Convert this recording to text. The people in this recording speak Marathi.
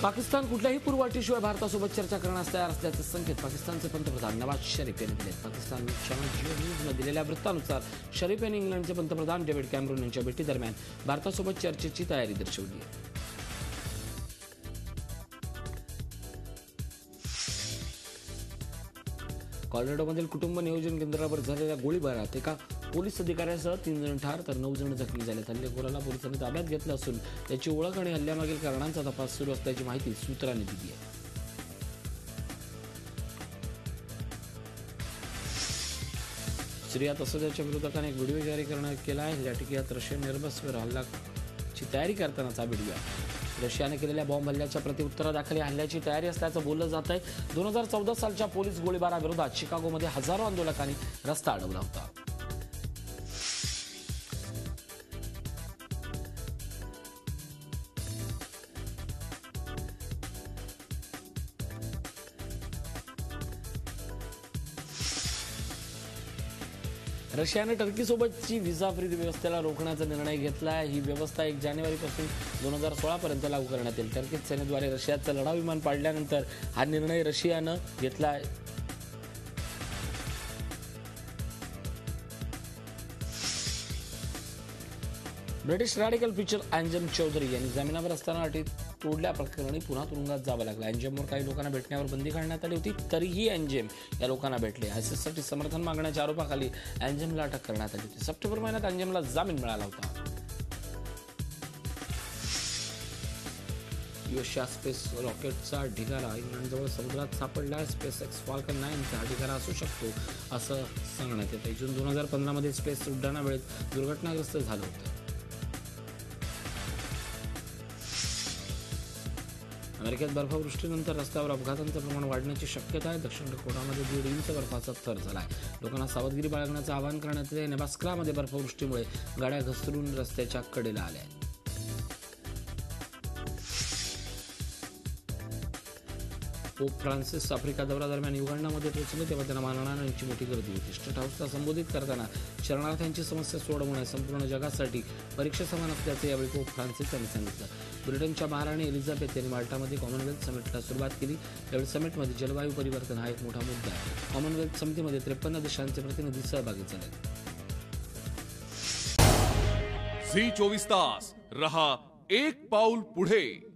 पाकिस्तान कुठल्याही पूर्वअटीशिवाय भारतासोबत चर्चा करण्यास तयार असल्याचे संकेत पाकिस्तानचे पंतप्रधान नवाज शरीफ यांनी दिले. पाकिस्तान जिओ न्यूजने दिलेल्या वृत्तानुसार शरीफ यांनी इंग्लंडचे पंतप्रधान डेव्हिड कॅमेरॉन यांच्या भेटीदरम्यान भारतासोबत चर्चेची तयारी दर्शवली आहे. कॉर्नेडोमधील कुटुंब नियोजन केंद्रावर झालेल्या गोळीबारात एका पोलीस अधिकाऱ्यासह 3 जण ठार तर 9 जण जखमी झाले. हल्लेखोराला पोलिसांनी ताब्यात घेतलं असून त्याची ओळख आणि हल्ल्यामागील कारणांचा तपास सुरू असल्याची माहिती सूत्रांनी दिली आहे. सिरियात असदच्या विरोधकांनी एक व्हिडिओ जारी केला आहे. या टिकियात रशियन एअरबसवर हल्ल्याची तयारी करतानाचा व्हिडिओ आहे. रशियाने केलेल्या बॉम्ब हल्ल्याच्या प्रत्युत्तरादाखल या हल्ल्याची तयारी असल्याचं बोललं जात आहे. 2014 सालच्या पोलीस गोळीबाराविरोधात शिकागोमध्ये हजारो आंदोलकांनी रस्ता अडवला होता. रशियाने टर्कीसोबतची व्हिसा फ्री व्यवस्थेला रोखण्याचा निर्णय घेतला आहे. ही व्यवस्था 1 जानेवारीपासून 2016 पर्यंत लागू करण्यात येईल. टर्की सेनेद्वारे रशियाचं लढाऊ विमान पाडल्यानंतर हा निर्णय रशियानं घेतला आहे. British radical preacher Anjem Choudary यांनी जामिनावर असताना अटी तोडल्या प्रकरणी पुन्हा तुरुंगात जावं लागलं. अंजमवर काही लोकांना भेटण्यावर बंदी घालण्यात आली होती, तरीही अंजम या लोकांना भेटले. आयसिससाठी समर्थन मागण्याच्या आरोपाखाली अंजमला अटक करण्यात आली होती. सप्टेंबर महिन्यात अंजमला जामीन मिळाला होता. यूएसच्या स्पेस रॉकेटचा ढिगारा इंग्लंडजवळ समुद्रात सापडला. स्पेस एक्स फाल्कन 9 चा ढिगारा असू शकतो असं सांगण्यात येतं. जून 2015 मध्ये स्पेस उड्डाणावेळेत दुर्घटनाग्रस्त झालं होतं. अमेरिकेत बर्फवृष्टीनंतर रस्त्यावर अपघातांचं प्रमाण वाढण्याची शक्यता आहे. दक्षिण डकोटामध्ये 1.5 इंच बर्फाचा थर झाला आहे. लोकांना सावधगिरी बाळगण्याचं आवाहन करण्यात येते. नेब्रास्कामध्ये बर्फवृष्टीमुळे गाड्या घसरून रस्त्याच्या कडेला आल्या. पोप फ्रान्सिस आफ्रिका दौऱ्यादरम्यान युगांडामध्ये पोहोचले तेव्हा त्यांना मानणाऱ्यांची मोठी गर्दी होती. स्टेट हाऊसला संबोधित करताना शरणार्थ्यांची समस्या सोडवणे संपूर्ण जगासाठी परीक्षा समान असल्याचे यावेळी पोप फ्रान्सिस यांनी सांगितलं. ब्रिटनच्या महाराणी एलिझाबेथ यांनी माल्टामध्ये कॉमनवेल्थ समिटला सुरुवात केली. यावेळी समिटमध्ये जलवायू परिवर्तन हा एक मोठा मुद्दा आहे. कॉमनवेल्थ समितीमध्ये 53 देशांचे प्रतिनिधी सहभागी झाले. झी 24 तास रहा एक पाऊल पुढे.